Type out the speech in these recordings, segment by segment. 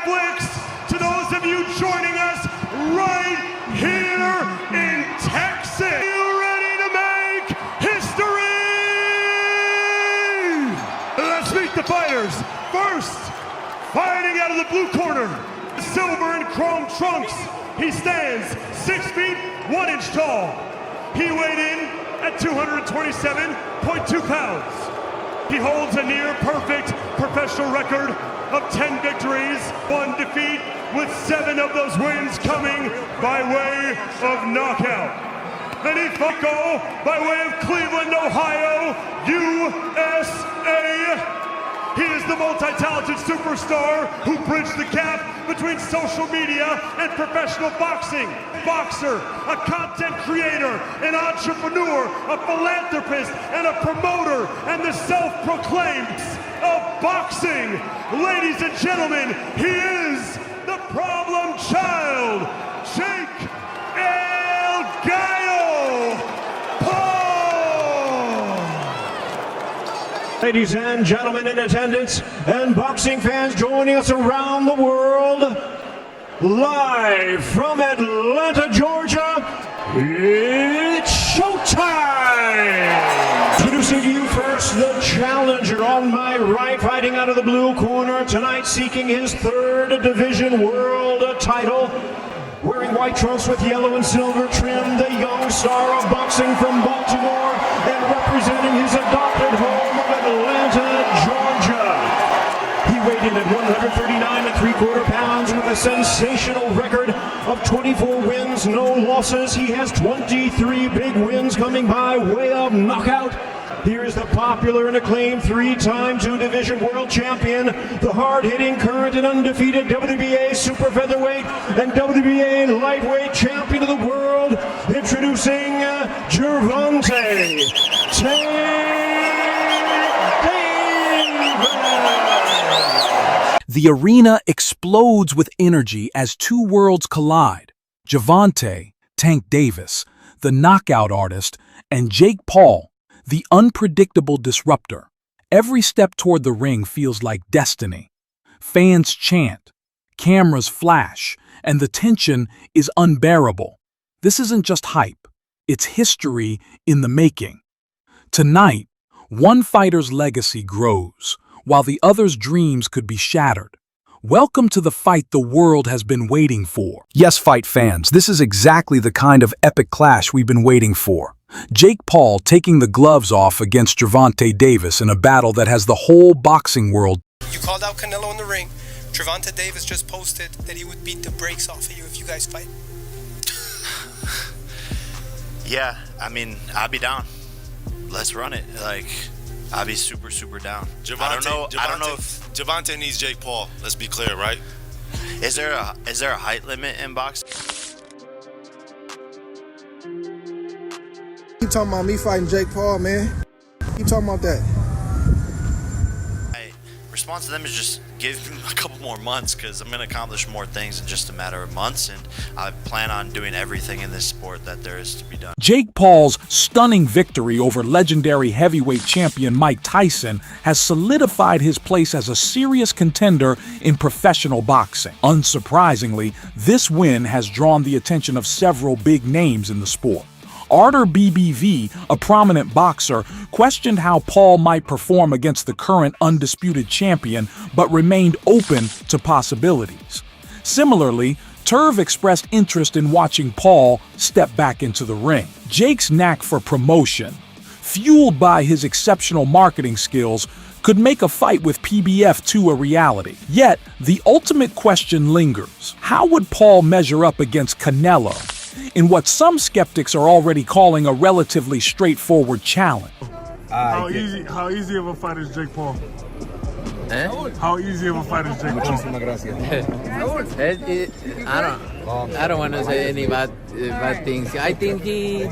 Netflix, to those of you joining us right here in Texas. Are you ready to make history? Let's meet the fighters. First, fighting out of the blue corner, silver and chrome trunks. He stands 6 feet 1 inch tall. He weighed in at 227.2 pounds. He holds a near perfect professional record of 10 victories, 1 defeat, with 7 of those wins coming by way of knockout. And he fought by way of Cleveland, Ohio, USA. He is the multi-talented superstar who bridged the gap between social media and professional boxing. Boxer, a content creator, an entrepreneur, a philanthropist, and a promoter, and the self-proclaimed of boxing. Ladies and gentlemen, he is the problem child, Jake El Gallo Paul. Ladies and gentlemen in attendance and boxing fans joining us around the world, live from Atlanta, Georgia, it's showtime! Introducing to you first the challenger on my right, fighting out of the blue corner tonight, seeking his 3rd division world title. Wearing white trunks with yellow and silver trim, the young star of boxing from Baltimore, and representing his adopted home of Atlanta, Georgia. He weighed in at 139 3/4 pounds with a sensational record of 24 wins, no losses. He has 23 big wins coming by way of knockout. Here is the popular and acclaimed 3-time 2-division world champion, the hard-hitting, current and undefeated WBA super featherweight and WBA lightweight champion of the world, introducing Gervonta Davis. The arena explodes with energy as 2 worlds collide. Gervonta Tank Davis, the knockout artist, and Jake Paul, the unpredictable disruptor. Every step toward the ring feels like destiny. Fans chant, cameras flash, and the tension is unbearable. This isn't just hype, it's history in the making. Tonight, one fighter's legacy grows, while the other's dreams could be shattered. Welcome to the fight the world has been waiting for. Yes, fight fans, this is exactly the kind of epic clash we've been waiting for. Jake Paul taking the gloves off against Gervonta Davis in a battle that has the whole boxing world. You called out Canelo in the ring. Gervonta Davis just posted that he would beat the brakes off of you if you guys fight. Yeah, I mean, I'll be down. Let's run it. I'll be super down. I don't know if Gervonta needs Jake Paul. Let's be clear, right? Is there a height limit in boxing? You talking about me fighting Jake Paul, man? You talking about that? My response to them is just give me a couple more months, because I'm going to accomplish more things in just a matter of months, and I plan on doing everything in this sport that there is to be done. Jake Paul's stunning victory over legendary heavyweight champion Mike Tyson has solidified his place as a serious contender in professional boxing. Unsurprisingly, this win has drawn the attention of several big names in the sport. Arter BBV, a prominent boxer, questioned how Paul might perform against the current undisputed champion, but remained open to possibilities. Similarly, Turv expressed interest in watching Paul step back into the ring. Jake's knack for promotion, fueled by his exceptional marketing skills, could make a fight with PBF2 a reality. Yet, the ultimate question lingers. How would Paul measure up against Canelo in what some skeptics are already calling a relatively straightforward challenge? How easy of a fight is Jake Paul? How easy of a fight is Jake Paul? I don't want to say any bad things. I think he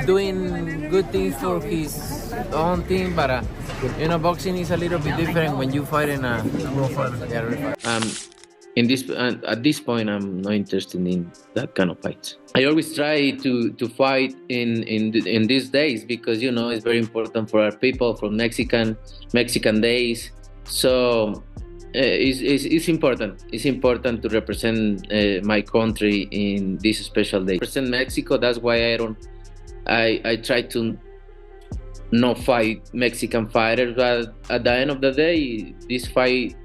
doing good things for his own team, but boxing is a little bit different when you fight in a real fighter. At this point, I'm not interested in that kind of fights. I always try to fight in these days because it's very important for our people from Mexican days. So It's important. It's important to represent my country in this special day. Represent Mexico. That's why I try to not fight Mexican fighters. But at the end of the day, this fight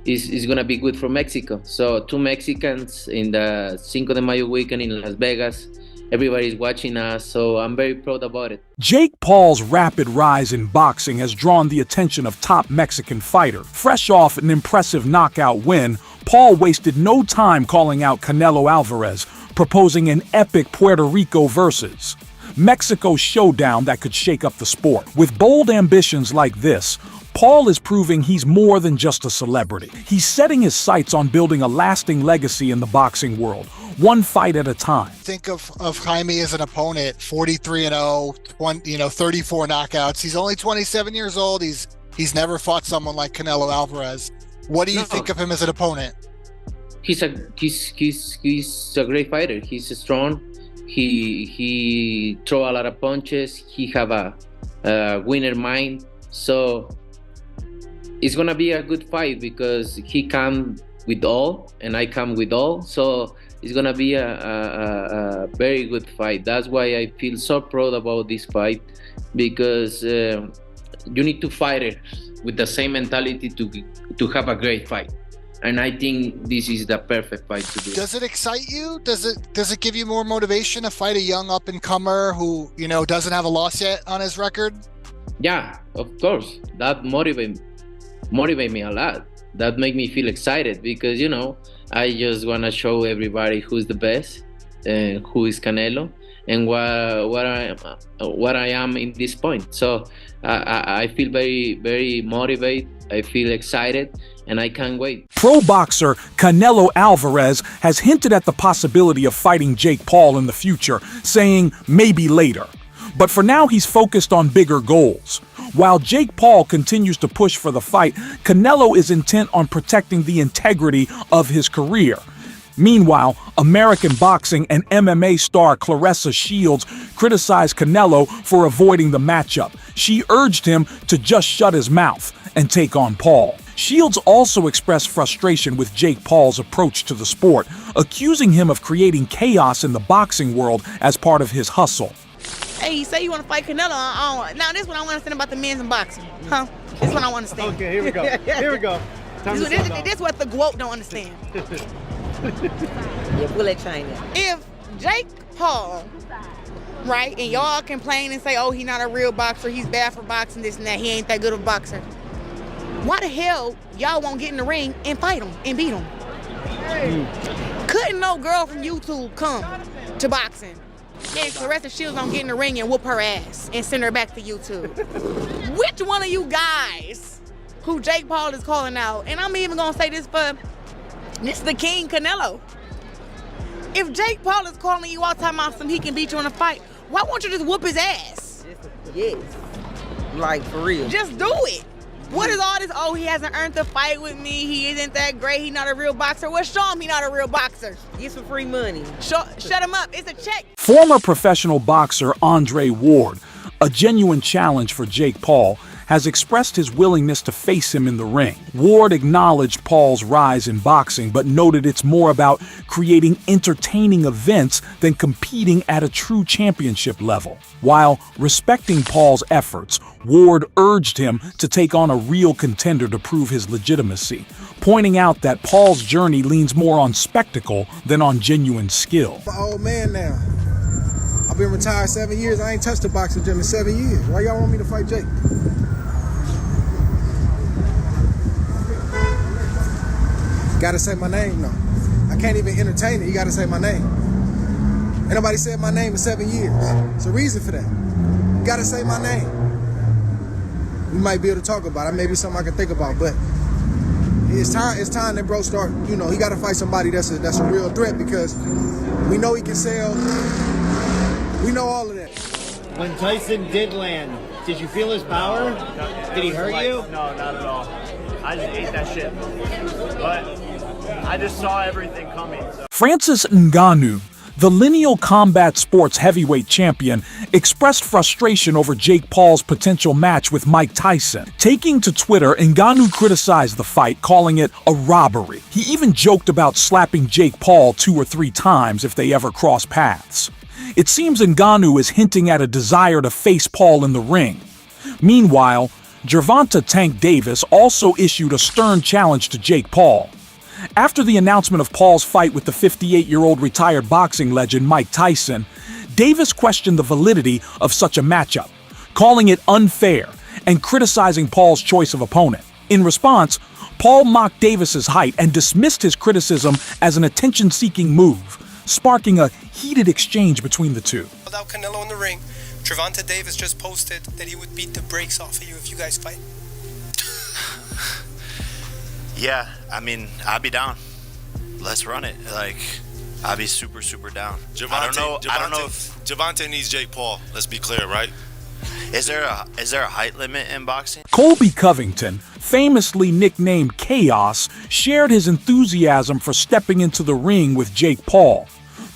is gonna be good for Mexico. So 2 Mexicans in the Cinco de Mayo weekend in Las Vegas. Everybody's watching us, so I'm very proud about it. Jake Paul's rapid rise in boxing has drawn the attention of top Mexican fighters. Fresh off an impressive knockout win, Paul wasted no time calling out Canelo Alvarez, proposing an epic Puerto Rico versus Mexico showdown that could shake up the sport. With bold ambitions like this, Paul is proving he's more than just a celebrity. He's setting his sights on building a lasting legacy in the boxing world, one fight at a time. Think of Jaime as an opponent, 43-0, 34 knockouts. He's only 27 years old. He's never fought someone like Canelo Alvarez. What do you think of him as an opponent? He's a great fighter. He's strong. He throw a lot of punches. He have a winner mind. So it's gonna be a good fight because he come with all and I come with all. So it's gonna be a very good fight. That's why I feel so proud about this fight, because you need to fight it with the same mentality to have a great fight. And I think this is the perfect fight to do. Does it excite you? Does it give you more motivation to fight a young up-and-comer who, doesn't have a loss yet on his record? Yeah, of course. That motivate me a lot. That make me feel excited because, I just want to show everybody who's the best and who is Canelo and what I am in this point. So I feel very, very motivated. I feel excited and I can't wait. Pro boxer Canelo Alvarez has hinted at the possibility of fighting Jake Paul in the future, saying maybe later. But for now, he's focused on bigger goals. While Jake Paul continues to push for the fight, Canelo is intent on protecting the integrity of his career. Meanwhile, American boxing and MMA star Claressa Shields criticized Canelo for avoiding the matchup. She urged him to just shut his mouth and take on Paul. Shields also expressed frustration with Jake Paul's approach to the sport, accusing him of creating chaos in the boxing world as part of his hustle. Hey, you say you want to fight Canelo. Now, this is what I want to understand about the men's in boxing. Huh? This is what I want to understand. Okay, here we go. Here we go. This is what the GWOAT don't understand. Yeah, pull that chain in. If Jake Paul, right, and y'all complain and say, oh, he's not a real boxer, he's bad for boxing, this and that, he ain't that good of a boxer, why the hell y'all won't get in the ring and fight him and beat him? Couldn't no girl from YouTube come to boxing and Claressa Shields don't get in the ring and whoop her ass and send her back to YouTube? Which one of you guys who Jake Paul is calling out, and I'm even gonna say this is the king, Canelo. If Jake Paul is calling you out talking about he can beat you in a fight, why won't you just whoop his ass? Yes. Like, for real. Just do it. What is all this? Oh, he hasn't earned the fight with me. He isn't that great. He's not a real boxer. Well, show him he's not a real boxer. Get some free money. Shut him up. It's a check. Former professional boxer Andre Ward, a genuine challenge for Jake Paul, has expressed his willingness to face him in the ring. Ward acknowledged Paul's rise in boxing, but noted it's more about creating entertaining events than competing at a true championship level. While respecting Paul's efforts, Ward urged him to take on a real contender to prove his legitimacy, pointing out that Paul's journey leans more on spectacle than on genuine skill. I'm an old man now. I've been retired 7 years. I ain't touched a boxing gym in 7 years. Why y'all want me to fight Jake? Gotta say my name, no. I can't even entertain it. You gotta say my name. Ain't nobody said my name in 7 years. There's a reason for that. You gotta say my name. We might be able to talk about it. Maybe something I can think about, but it's time that bro start, he gotta fight somebody that's a real threat, because we know he can sell. We know all of that. When Tyson did land, did you feel his power? Did he hurt you? No, not at all. I just ate that shit. But I just saw everything coming. So. Francis Ngannou, The lineal combat sports heavyweight champion expressed frustration over Jake Paul's potential match with Mike Tyson. Taking to Twitter, Ngannou criticized the fight, calling it a robbery. He even joked about slapping Jake Paul 2 or 3 times if they ever cross paths. It seems Ngannou is hinting at a desire to face Paul in the ring. Meanwhile, Gervonta "Tank" Davis also issued a stern challenge to Jake Paul. After the announcement of Paul's fight with the 58-year-old retired boxing legend Mike Tyson, Davis questioned the validity of such a matchup, calling it unfair and criticizing Paul's choice of opponent. In response, Paul mocked Davis's height and dismissed his criticism as an attention-seeking move, sparking a heated exchange between the two. Without Canelo in the ring, Gervonta Davis just posted that he would beat the brakes off of you if you guys fight. Yeah, I mean, I'd be down. Let's run it. Like, I'd be super, super down. I don't know if Gervonta needs Jake Paul. Let's be clear, right? Is there a height limit in boxing? Colby Covington, famously nicknamed Chaos, shared his enthusiasm for stepping into the ring with Jake Paul.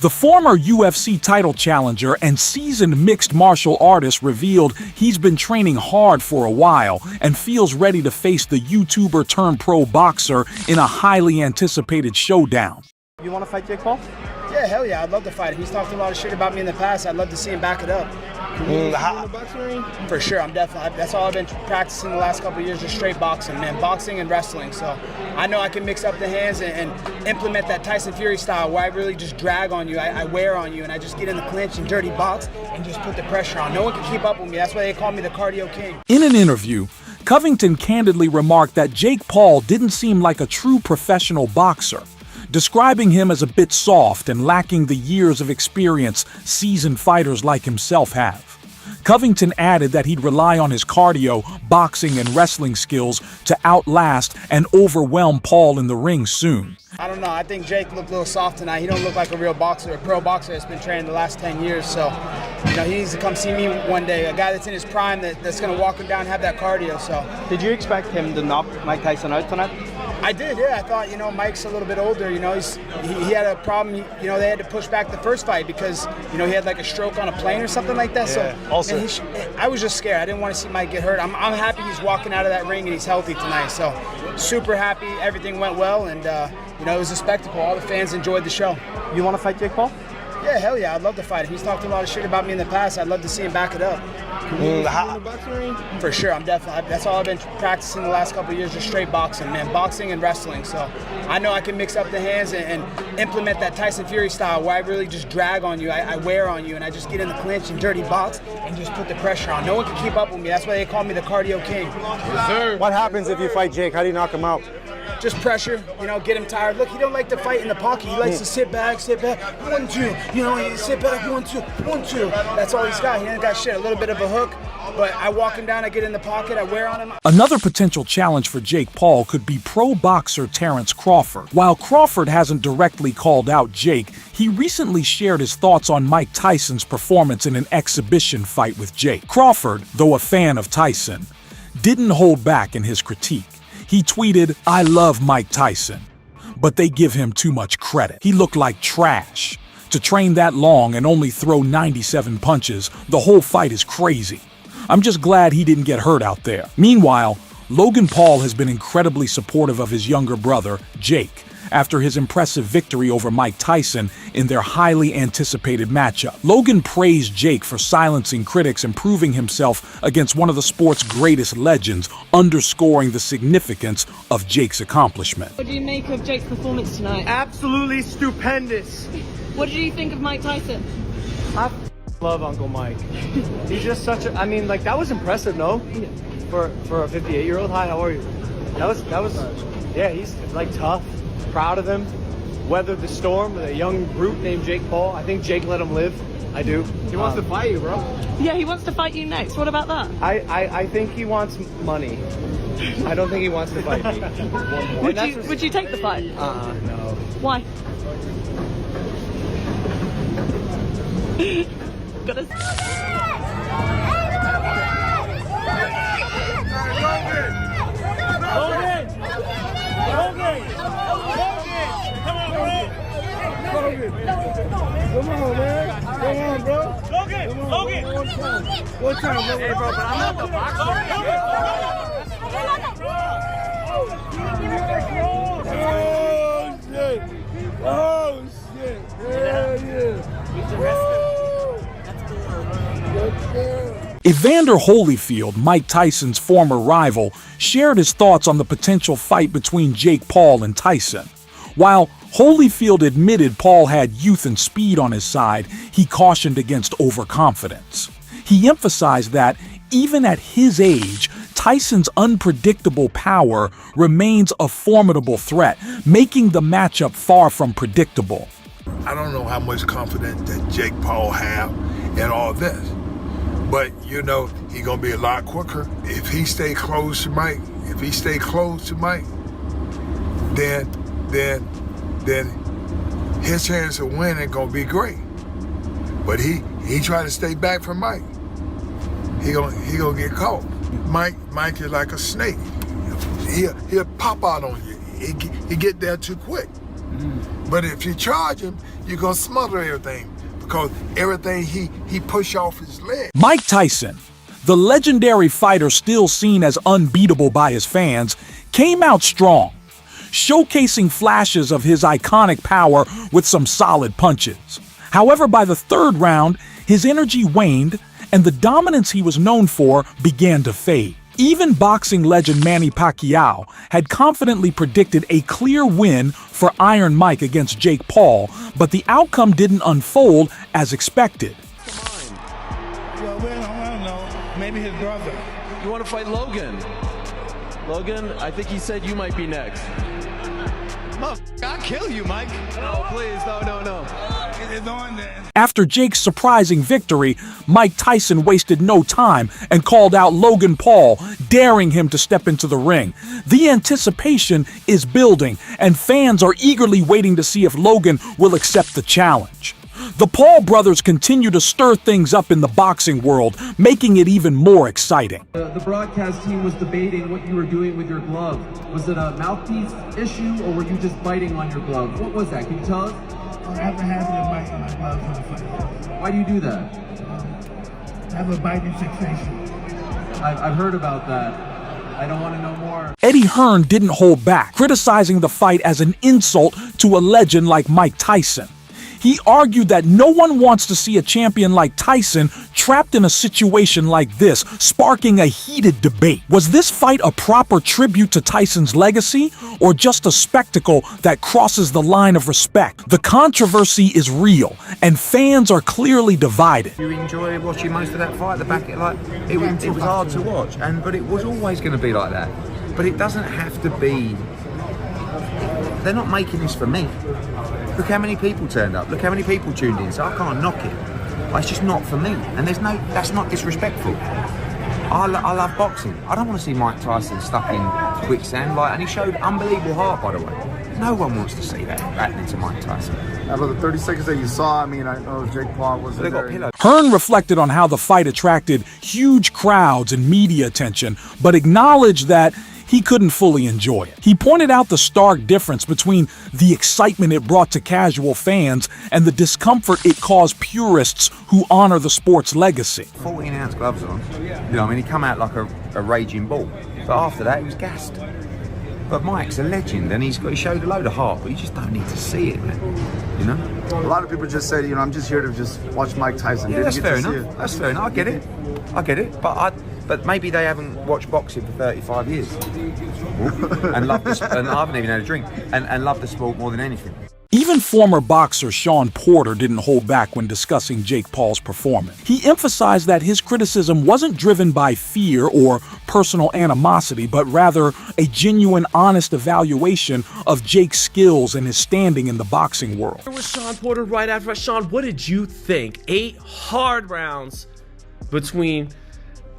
The former UFC title challenger and seasoned mixed martial artist revealed he's been training hard for a while and feels ready to face the YouTuber turned pro boxer in a highly anticipated showdown. You want to fight Jake Paul? Yeah, hell yeah, I'd love to fight him. He's talked a lot of shit about me in the past. I'd love to see him back it up. For sure, that's all I've been practicing the last couple of years, just straight boxing, man. Boxing and wrestling. So I know I can mix up the hands and implement that Tyson Fury style where I really just drag on you, I wear on you, and I just get in the clinch and dirty box and just put the pressure on. No one can keep up with me. That's why they call me the cardio king. In an interview, Covington candidly remarked that Jake Paul didn't seem like a true professional boxer, describing him as a bit soft and lacking the years of experience seasoned fighters like himself have. Covington added that he'd rely on his cardio, boxing, and wrestling skills to outlast and overwhelm Paul in the ring soon. I don't know. I think Jake looked a little soft tonight. He don't look like a real boxer, a pro boxer that's been training the last 10 years. So, you know, he needs to come see me one day. A guy that's in his prime that's going to walk him down and have that cardio. So, did you expect him to knock Mike Tyson out tonight? I did, yeah. I thought, you know, Mike's a little bit older. You know, he had a problem. You know, they had to push back the first fight because, you know, he had like a stroke on a plane or something like that. Yeah, so, also, I was just scared. I didn't want to see Mike get hurt. I'm happy he's walking out of that ring and he's healthy tonight. So, super happy. Everything went well, and you know, it was a spectacle. All the fans enjoyed the show. You want to fight Jake Paul? Yeah, hell yeah, I'd love to fight him. He's talked a lot of shit about me in the past. I'd love to see him back it up. For sure, that's all I've been practicing the last couple of years, just straight boxing, man. Boxing and wrestling. So I know I can mix up the hands and implement that Tyson Fury style where I really just drag on you, I wear on you, and I just get in the clinch and dirty box and just put the pressure on. No one can keep up with me. That's why they call me the cardio king. Yes, sir. What happens if you fight Jake? How do you knock him out? Just pressure, you know, get him tired. Look, he don't like to fight in the pocket. He likes to sit back, 1-2. You know, he sit back, 1-2, 1-2. That's all he's got. He ain't got shit. A little bit of a hook, but I walk him down, I get in the pocket, I wear on him. Another potential challenge for Jake Paul could be pro boxer Terrence Crawford. While Crawford hasn't directly called out Jake, he recently shared his thoughts on Mike Tyson's performance in an exhibition fight with Jake. Crawford, though a fan of Tyson, didn't hold back in his critique. He tweeted, "I love Mike Tyson, but they give him too much credit. He looked like trash. To train that long and only throw 97 punches, the whole fight is crazy. I'm just glad he didn't get hurt out there." Meanwhile, Logan Paul has been incredibly supportive of his younger brother, Jake, after his impressive victory over Mike Tyson in their highly anticipated matchup. Logan praised Jake for silencing critics and proving himself against one of the sport's greatest legends, underscoring the significance of Jake's accomplishment. What do you make of Jake's performance tonight? Absolutely stupendous. What did you think of Mike Tyson? I love Uncle Mike. He's just such a, I mean, like, that was impressive, no? For a 58-year-old. Hi, how are you? That was, yeah, he's like tough. Proud of him, weathered the storm with a young brute named Jake Paul. I think Jake let him live. I do. He wants to fight you, bro. Yeah, he wants to fight you next. What about that? I think he wants money. I don't think he wants to fight me. Would you take the fight? No. Why? Gotta... Come on, bro. Come on, man. Come on, bro. Logan. One time, bro. Hey, bro, but I'm not the boxer. Oh, shit. Hell yeah. Evander Holyfield, Mike Tyson's former rival, shared his thoughts on the potential fight between Jake Paul and Tyson. While Holyfield admitted Paul had youth and speed on his side, he cautioned against overconfidence. He emphasized that, even at his age, Tyson's unpredictable power remains a formidable threat, making the matchup far from predictable. I don't know how much confidence that Jake Paul have in all this, but you know he's gonna be a lot quicker if he stay close to Mike. Then his chance of winning gonna be great. But he trying to stay back from Mike. He gonna get caught. Mike is like a snake. He'll pop out on you. He get there too quick. But if you charge him, you're gonna smother everything because everything he push off his leg. Mike Tyson, the legendary fighter still seen as unbeatable by his fans, came out strong, showcasing flashes of his iconic power with some solid punches. However, by the third round, his energy waned and the dominance he was known for began to fade. Even boxing legend Manny Pacquiao had confidently predicted a clear win for Iron Mike against Jake Paul, but the outcome didn't unfold as expected. Well, I don't know. Maybe his brother. You want to fight Logan? Logan, I think he said you might be next. I'll kill you, Mike. No, please, no. It's on there. After Jake's surprising victory, Mike Tyson wasted no time and called out Logan Paul, daring him to step into the ring. The anticipation is building, and fans are eagerly waiting to see if Logan will accept the challenge. The Paul brothers continue to stir things up in the boxing world, making it even more exciting. The broadcast team was debating what you were doing with your glove. Was it a mouthpiece issue, or were you just biting on your glove? What was that? Can you tell us? I have a habit of biting on my gloves on the fight. Why do you do that? I have a biting fixation. I've heard about that. I don't want to know more. Eddie Hearn didn't hold back, criticizing the fight as an insult to a legend like Mike Tyson. He argued that no one wants to see a champion like Tyson trapped in a situation like this, sparking a heated debate. Was this fight a proper tribute to Tyson's legacy, or just a spectacle that crosses the line of respect? The controversy is real, and fans are clearly divided. You enjoy watching most of that fight, it was hard to watch, but it was always going to be like that. But it doesn't have to be. They're not making this for me. Look how many people turned up. Look how many people tuned in. So I can't knock it. It's just not for me. And that's not disrespectful. I love boxing. I don't want to see Mike Tyson stuck in quicksand. And he showed unbelievable heart, by the way. No one wants to see that happening to Mike Tyson. About the 30 seconds that you saw, I know Jake Paul was there. Hearn reflected on how the fight attracted huge crowds and media attention, but acknowledged that he couldn't fully enjoy it. He pointed out the stark difference between the excitement it brought to casual fans and the discomfort it caused purists who honor the sport's legacy. 14-ounce gloves on. He come out like a raging bull. But after that, he was gassed. But Mike's a legend, and he showed a load of heart, but you just don't need to see it, man. A lot of people just said, I'm just here to just watch Mike Tyson. Yeah, that's fair enough. That's fair enough. I get it. But maybe they haven't watched boxing for 35 years and love and I haven't even had a drink and love the sport more than anything. Even former boxer Sean Porter didn't hold back when discussing Jake Paul's performance. He emphasized that his criticism wasn't driven by fear or personal animosity, but rather a genuine, honest evaluation of Jake's skills and his standing in the boxing world. There was Sean Porter right after. Sean, what did you think? 8 hard rounds between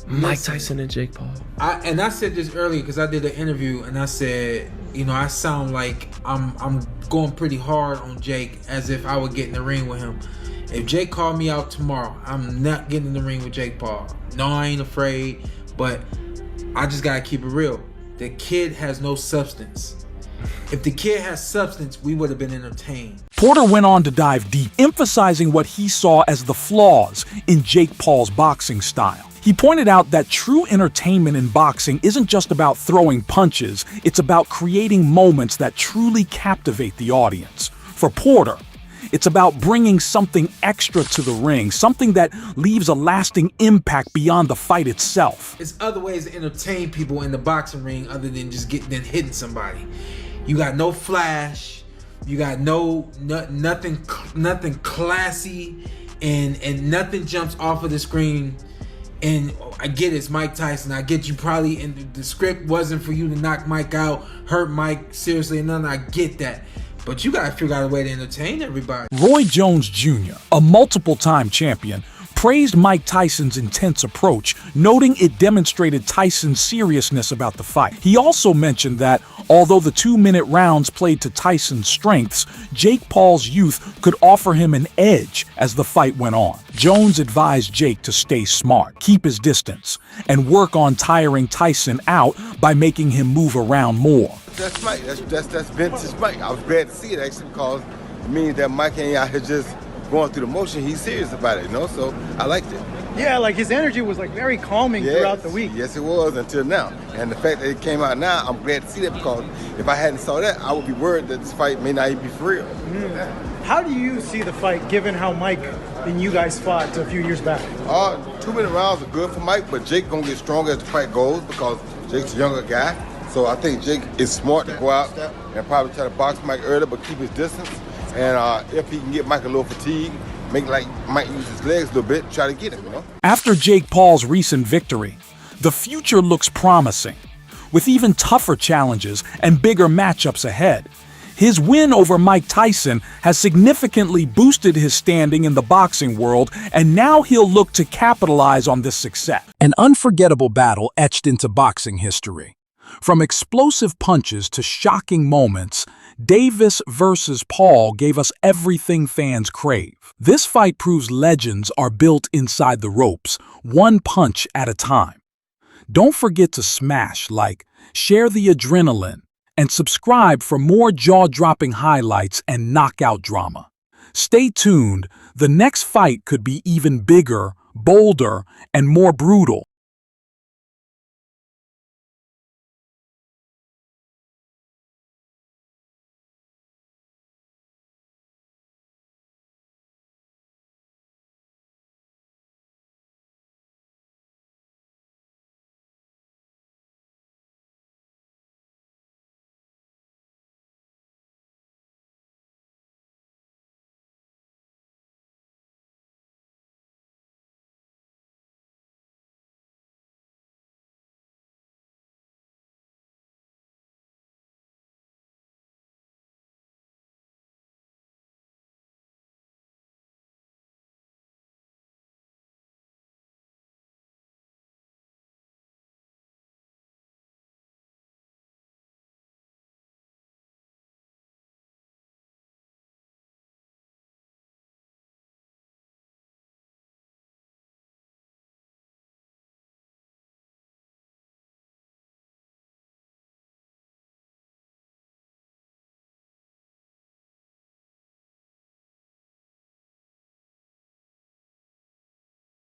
Mike Tyson and Jake Paul. I said this earlier because I did an interview and I said, I sound like I'm going pretty hard on Jake as if I would get in the ring with him. If Jake called me out tomorrow, I'm not getting in the ring with Jake Paul. No, I ain't afraid, but I just gotta keep it real. The kid has no substance. If the kid has substance, we would have been entertained. Porter went on to dive deep, emphasizing what he saw as the flaws in Jake Paul's boxing style. He pointed out that true entertainment in boxing isn't just about throwing punches, it's about creating moments that truly captivate the audience. For Porter, it's about bringing something extra to the ring, something that leaves a lasting impact beyond the fight itself. There's other ways to entertain people in the boxing ring other than just hitting somebody. You got no flash, you got nothing classy, and nothing jumps off of the screen. And I get it's Mike Tyson. I get you probably, and the script wasn't for you to knock Mike out, hurt Mike seriously, and none. I get that. But you gotta figure out a way to entertain everybody. Roy Jones Jr., a multiple-time champion, praised Mike Tyson's intense approach, noting it demonstrated Tyson's seriousness about the fight. He also mentioned that, although the 2-minute rounds played to Tyson's strengths, Jake Paul's youth could offer him an edge as the fight went on. Jones advised Jake to stay smart, keep his distance, and work on tiring Tyson out by making him move around more. That's Mike. That's vintage Mike. I was glad to see it actually because it means that Mike ain't out here just going through the motion. He's serious about it, you know. So I liked it. Yeah, like his energy was like very calming throughout the week. Yes, it was until now. And the fact that it came out now, I'm glad to see that because if I hadn't saw that, I would be worried that this fight may not even be for real. How do you see the fight given how Mike and you guys fought a few years back? 2-minute rounds are good for Mike, but Jake gonna get stronger as the fight goes because Jake's a younger guy. So I think Jake is smart to go out and probably try to box Mike early, but keep his distance. And if he can get Mike a little fatigued, make like Mike use his legs a little bit, try to get him, you know? After Jake Paul's recent victory, the future looks promising, with even tougher challenges and bigger matchups ahead. His win over Mike Tyson has significantly boosted his standing in the boxing world, and now he'll look to capitalize on this success. An unforgettable battle etched into boxing history. From explosive punches to shocking moments, Davis versus Paul gave us everything fans crave. This fight proves legends are built inside the ropes, one punch at a time. Don't forget to smash like, share the adrenaline, and subscribe for more jaw-dropping highlights and knockout drama. Stay tuned, the next fight could be even bigger, bolder, and more brutal.